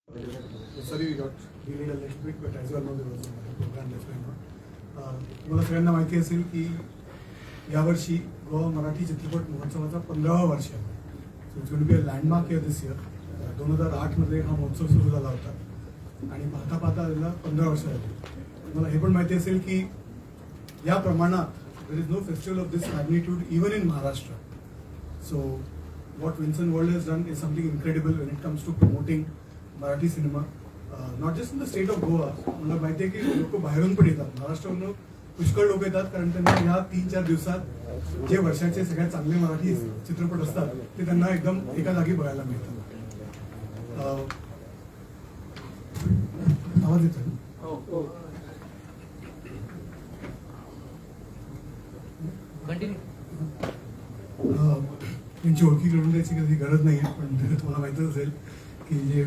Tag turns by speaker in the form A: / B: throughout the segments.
A: Sorry, we got delayed a little bit, but as you all know, there was a program that's going on. तुम्हाला सगळ्यांना माहिती असेल की यावर्षी गोवा मराठी चित्रपट महोत्सवाचा 15वा वर्ष आहे. So it's going to be a landmark year this year. 2008 मध्ये हा महोत्सव सुरू झाला होता आणि पाहता पाहता त्याला 15 वर्ष झाली. तुम्हाला हे पण माहिती असेल की या प्रमाणात there is no festival of this magnitude even in Maharashtra. So what Vincent World has done is something incredible when it comes to promoting Marathi cinema, not just in the state of Goa. मला माहिती आहे की लोक बाहेरून पण येतात, महाराष्ट्रावरून पुष्कळ लोक येतात, कारण त्यांना ह्या 3-4 दिवसात जे वर्षाचे सगळ्यात चांगले मराठी चित्रपट असतात ते त्यांना एकदम एका जागी बघायला मिळतात. आवाज येतो त्यांची ओळखी करून द्यायची कधी गरज नाही आहे, पण तुम्हाला माहितीच असेल की जे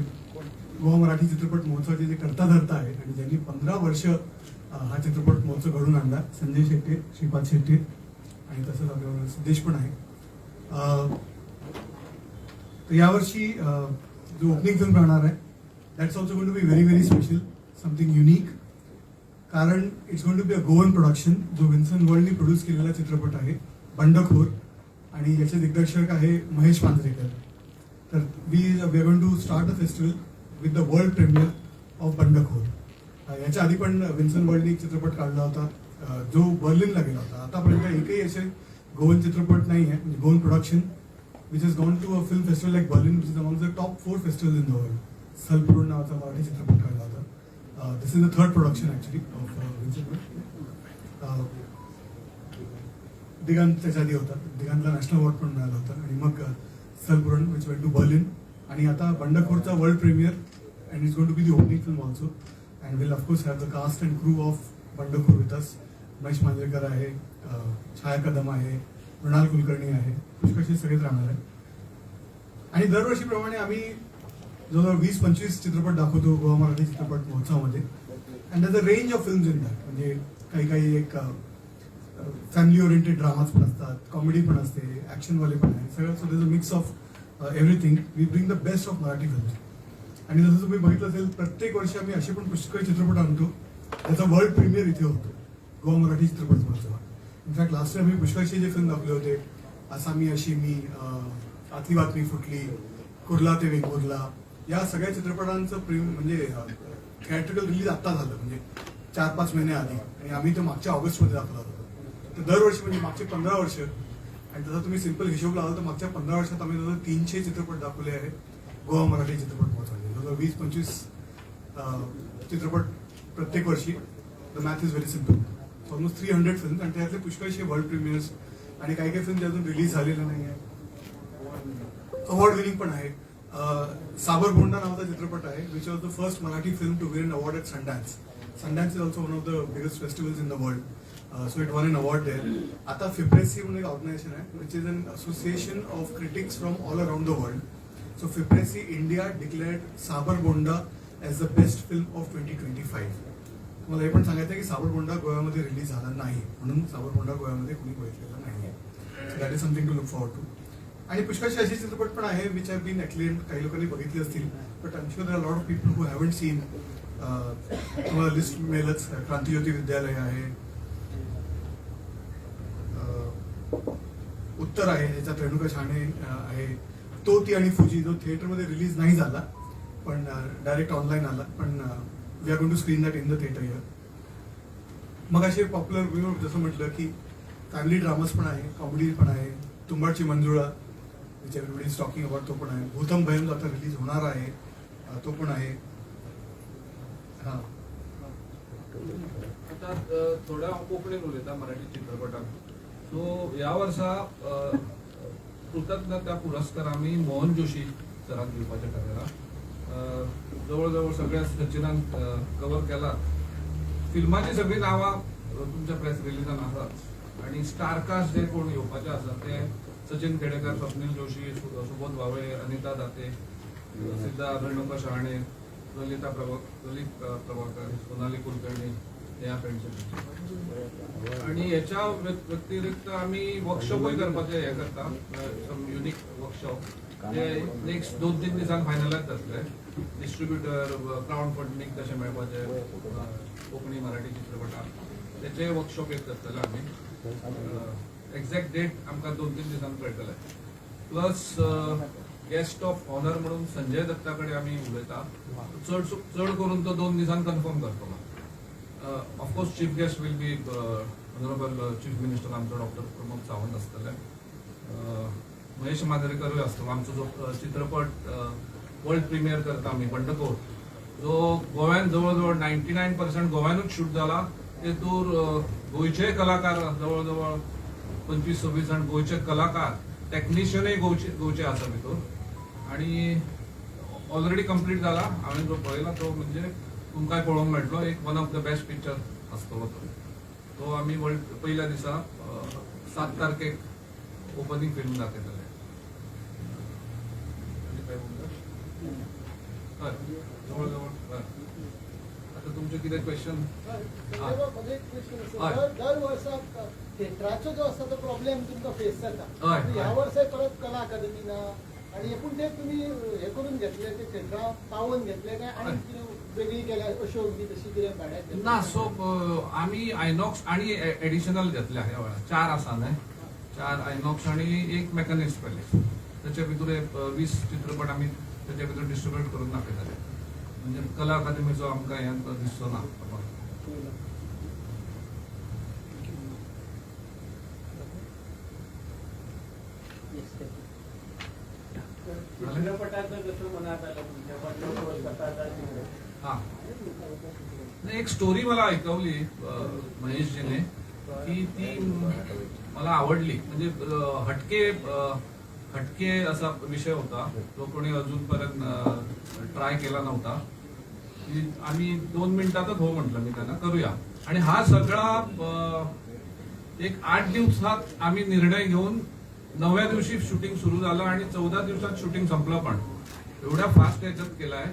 A: गोवा मराठी चित्रपट महोत्सवाचे जे करता धरता आहे आणि ज्यांनी 15 वर्ष हा चित्रपट महोत्सव घडून आणला, संजय शेट्टे, श्रीपाद शेट्टे आणि तसंच आपल्याबरोबर सिद्धेश पण आहे. तर यावर्षी जो ओपनिंग फिल्म राहणार आहे that's also going to be very very special, something unique, कारण it's going to be a Goan production. जो विन्सन वर्ल्डनी प्रोड्यूस केलेला चित्रपट आहे बंडखोर, आणि याचे दिग्दर्शक आहे महेश मांजरेकर. तर we are going to start a festival with the world premiere of Bandkhor. याच्या आधी पण विन्सन वर्ल्डनी एक चित्रपट काढला होता जो बर्लिनला गेला होता. आतापर्यंत एकही असे गोवन चित्रपट नाही आहे, म्हणजे Goan production which is gone to a film festival like Berlin, which is among the top 4 festivals in the world. Salpuran नावाचा मराठी चित्रपट काढला होता. This is the third production actually of Vinson world. Digant त्याच्या आधी होता, दिगांतला नॅशनल अवॉर्ड पण मिळाला होता, आणि मग Salpuran which went to Berlin, आणि आता बंडखोरचा world premiere and it's going to be the opening film also. And will of course have the cast and crew of Bandkhor with us. Mahesh Manjrekar आहे, छाया कदम आहे, मृणाल कुलकर्णी आहे, पुष्कळशी सगळेच राहणार आहे. आणि दरवर्षीप्रमाणे आम्ही जवळजवळ 20-25 चित्रपट दाखवतो गोवा मराठी चित्रपट महोत्सवामध्ये. And that a range of films in that, म्हणजे काही काही एक फॅमिली ओरिएंटेड ड्रामाज पण असतात, कॉमेडी पण असते, ॲक्शनवाले पण आहे, सगळं. So there a mix of everything. We bring the best of Marathi films. आणि जसं तुम्ही बघितलं असेल, प्रत्येक वर्षी आम्ही असे पण पुष्कळ चित्रपट आणतो त्याचा वर्ल्ड प्रीमियर इथे होतो गोवा मराठी चित्रपट महोत्सवात. इनफॅक्ट लास्ट इयर आम्ही पुष्कळशी जे फिल्म दाखवले होते, असामी अशिमी, आतली बातमी फुटली, कुर्ला ते वेंगुर्ला, या सगळ्या चित्रपटांचं म्हणजे थिएट्रिकल रिलीज आत्ता झालं, म्हणजे 4-5 महिने आधी, आणि आम्ही ते मागच्या ऑगस्टमध्ये दाखवला होता. तर दरवर्षी म्हणजे मागचे 15 वर्ष, आणि तसं तुम्ही सिंपल हिशोब लावला तर मागच्या 15 वर्षात आम्ही जवळ 300 चित्रपट दाखवले आहेत गोवा मराठी चित्रपट महोत्सवाचे. जवळ 20-25 चित्रपट प्रत्येक वर्षी. The math is very simple. Almost 300 film, आणि त्यातले पुष्कळशे वर्ल्ड प्रीमियर्स, आणि काही काही फिल्म अजून रिलीज झालेल्या नाही आहे, अवॉर्ड विनिंग पण आहे. साबरगोंडा नावाचा चित्रपट आहे, which was the first Marathi film to win an award at Sundance. Sundance is also one of the biggest festivals in the world. So it won an award there. आता FIPRESI म्हणून एक organisation आहे, which is an association of critics from all around the world. So FIPRESI India declared Sabargonda as the best film of 2025. मला हे पण सांगायचं आहे की साबरगोंडा गोव्यामध्ये रिलीज झाला नाही, म्हणून साबरगोंडा गोव्यामध्ये कोणी बघितलेला नाही. So that is something to look forward to. आणि पुष्कळशी असे चित्रपट पण आहे विच हॅव बीन एक्सलेंट. काही लोकांनी बघितले असतील, but I am sure there are lot of people who haven't seen. तुम्हाला लिस्ट मिळेलच. क्रांतिज्योती विद्यालय आहे, उत्तर आहे, याच्यात रेणुका शहाणे आहे, तो ती आणि फुजी, जो थिएटरमध्ये रिलीज नाही झाला पण डायरेक्ट ऑनलाईन आला, पण we are going to screen that in the theatre here. मग असे पॉप्युलर जसं म्हटलं की फॅमिली ड्रामाज पण आहे, कॉमेडी पण आहे. तुंबाडची Manjula which everybody is talking about, तो पण आहे. भूतम भयम आता रिलीज होणार आहे, तो पण आहे. हा,
B: आता थोड्या कोंकणीन उलयता मराठी चित्रपटात. सो ह्या वर्सा कृतज्ञता पुरस्कार आम्ही मोहन जोशी सरांक दिवपाचें थारायला. जवळ जवळ सगळ्या सचिनान कवर केला. फिल्माची सगळी नांवां तुमच्या प्रेस रिलीजान आसात, आणि स्टारकास्ट जे कोण येवपाचे आसात ते सचिन खेडेकर, स्वप्नील जोशी, सुबोध भावळे, अनिता दाते, सिद्धार्थ, रेणुका शहाणे, ललित प्रभाकर, सोनाली कुलकर्णी, या फ्रेंड्स. आणि याच्या व्यतिरिक्त आम्ही वर्कशॉपय करपाचे हे करता, सम युनिक वर्कशॉप जे नेक्स्ट 2-3 दिसांक फायनलायज जातले. डिस्ट्रीब्युटर क्राऊड फंडिंग कशें मेळपाचें कोंकणी मराठी चित्रपटाक तेचे वर्कशॉप एक करतले आमी एक्झॅक्ट डेट आमकां 2-3 दिसांनी कळटले प्लस गेस्ट ऑफ ऑनर म्हणून संजय दत्ता कडेन आमी उलयता चड करून तो 2 दिसांनी कन्फर्म करतलो of course chief guest will be honourable chief minister आमचो डॉक्टर प्रमोद सावंत आसतले महेश मांजरेकरूय आसतलो आमचो जो चित्रपट वर्ल्ड प्रिमियर करता आमी बंडखोर जो गोव्यान जवळ 99% गोव्यानूच शूट जाला तेतूर गोंयचे कलाकार जवळ 25-26 जाण गोंयचे कलाकार टेक्निशियनय गोंयचे आसा भितर आणि ऑलरेडी कंप्लीट जाला हांवें जो पळयला तो म्हणजे तुमकांय पळोवंक मेळटलो एक one of the best picture आसतलो तो आमी पयल्या दिसा 7 तारखेक ओपनिंग फिल्म दाखयतले जवळ आता तुमचे कितें क्वेश्चन
C: दर वर्साक थिएटराचो जो आसा तो प्रॉब्लेम तुमकां फेस जाता
B: हय.
C: ह्या वर्सा परत कला अकादमी ना आणि एकूण ते तुम्ही हे करून घेतले ते थिएटरां पावोवन घेतले काय आणि कितें वेगळी केल्या अशोक बी तशी कितें भाड्याक घेतल्या?
B: ना सो आमी आयनॉक्स आणि एडिशनल घेतल्या ह्या वेळार 4 आसा न्हय 4 आयनॉक्स आणि एक मेकॅनिस्ट पॅलेस त्याच्या भितर 20 चित्रपट आमी त्याच्या भितर डिस्ट्रीब्यूट करून दाखयताले म्हणजे कला अकादमीचो आमकां हें दिसचो ना
D: चित्रपटाचं कसं मनात आलं तुमच्या
B: हा नाही, एक स्टोरी मला ऐकवली महेशजीने की ती मला आवडली म्हणजे हटके असा विषय होता तो कोणी अजूनपर्यंत ट्राय केला नव्हता की आम्ही 2 मिनिटातच हो म्हटलं मी त्यांना करूया आणि हा सगळा एक 8 दिवसात आम्ही निर्णय घेऊन 9व्या दिवशी शूटिंग सुरू झालं आणि 14 दिवसात शूटिंग संपलं पण एवढ्या फास्ट याच्यात केलाय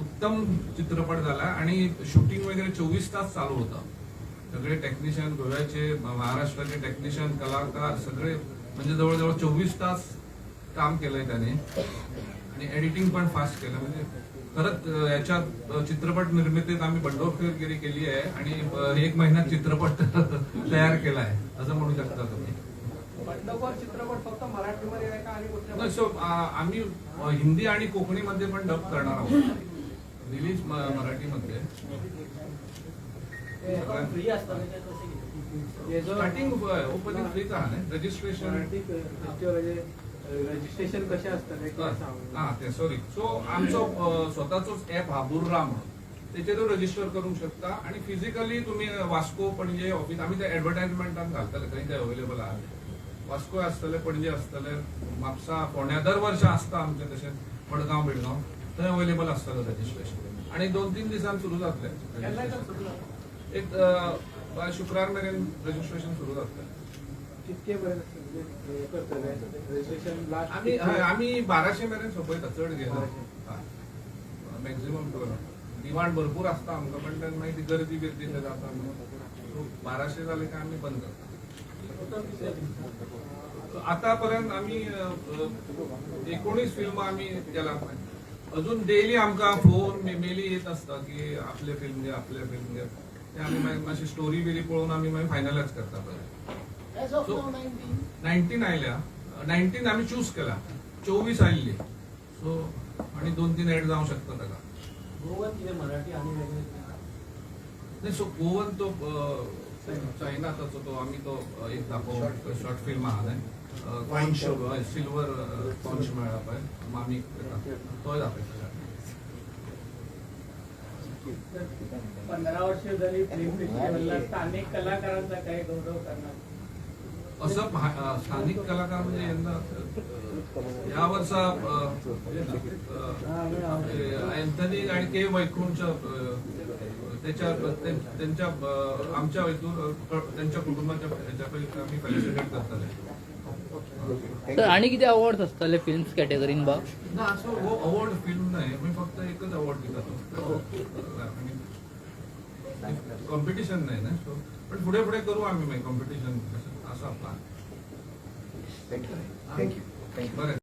B: उत्तम चित्रपट झाला आणि शूटिंग वगैरे 24 तास चालू होतं सगळे टेक्निशियन गोव्याचे महाराष्ट्राचे टेक्निशियन कलाकार सगळे म्हणजे जवळजवळ 24 तास काम केलंय त्याने आणि एडिटिंग पण फास्ट केलं म्हणजे खरंच याच्यात चित्रपट निर्मितीत आम्ही बंडखोरगिरी केली आहे आणि 1 महिन्यात चित्रपट तयार केलाय असं म्हणू शकता तुम्ही
D: बंडखोर चित्रपट फक्त मराठीमध्ये आहे का आणि कुठल्या
B: सो आम्ही हिंदी आणि कोकणीमध्ये पण डब करणार आहोत रिलीज मराठीमध्ये
D: फ्री असतं
B: स्टार्टिंग ओपनिंग फ्रीच आहे रजिस्ट्रेशन
D: रजिस्ट्रेशन कसे असतात
B: हा ते सॉरी सो आमचो स्वतःचोच ऍप हा बुर्रा म्हणून त्याचेर रजिस्टर करू शकता आणि फिजिकली तुम्ही वास्को पणजे ऑफिस आम्ही त्या ऍडव्हर्टाइजमेंटान घालतले खंय ते अवेलेबल आहे वास्को आसतले पणजे आसतले म्हापसा फोंड्या दर वर्ष आसता आमचे तशें मडगांव बिडगांव थंय अवेलेबल आसतलें रजिस्ट्रेशन आणि 2-3 दिसान सुरू जातले एक शुक्रार मेरेन रजिस्ट्रेशन सुरू जातले
D: कितके रजिस्ट्रेशन
B: आम्ही 1200 मेरेन सोपयता चड घेना मॅक्झिमम डिमांड भरपूर आसता आमकां पण तेन्ना मागीर ती गर्दी बिर्दी जाता 1200 जाले काय आम्ही बंद करता आतापर्यंत आम्ही 19 फिल्म आम्ही केला अजून डेली आमकां फोन मेली येत असता की आपले फिल्म घे ते आम्ही मातशी स्टोरी बिरी पळोवन आम्ही मागीर फायनलायज करता पळय
C: As of
B: So,
C: now,
B: 19 आयल्या 19 आम्ही चूज केला 24 आयिल्ली सो आणि 2-3 ऍड जावं शकता ताका
D: गोवन कितें मराठी आणि वेगळे
B: नाही सो गोवन तो चायनाचो तो आम्ही तो एक दाखव शॉर्ट फिल्म आहा न्हय सिल्वर कॉन्च मेळ्ळा पळय मामी तो दाखयतले
D: 15 वर्ष झाली फिल्म फेस्टिवलला स्थानिक कलाकारांचा काही गौरव करणार
B: असं स्थानिक कलाकार म्हणजे यंदा या वर्षा अँथनी आणि के वैकुंठ त्यांच्या आमच्या हेतून त्यांच्या कुटुंबाच्या ह्याच्यापैकी आम्ही फेलिसिटेट करतले
E: सर आणि किती अवॉर्ड्स असतले फिल्म्स कॅटेगरीन बा
B: ना असं हो अवॉर्ड फिल्म नाही मी फक्त एकच अवॉर्ड दिला कॉम्पिटिशन नाही ना सो पण पुढे पुढे करू आम्ही कॉम्पिटिशन असा प्लॅन
F: थँक्यू
B: बरं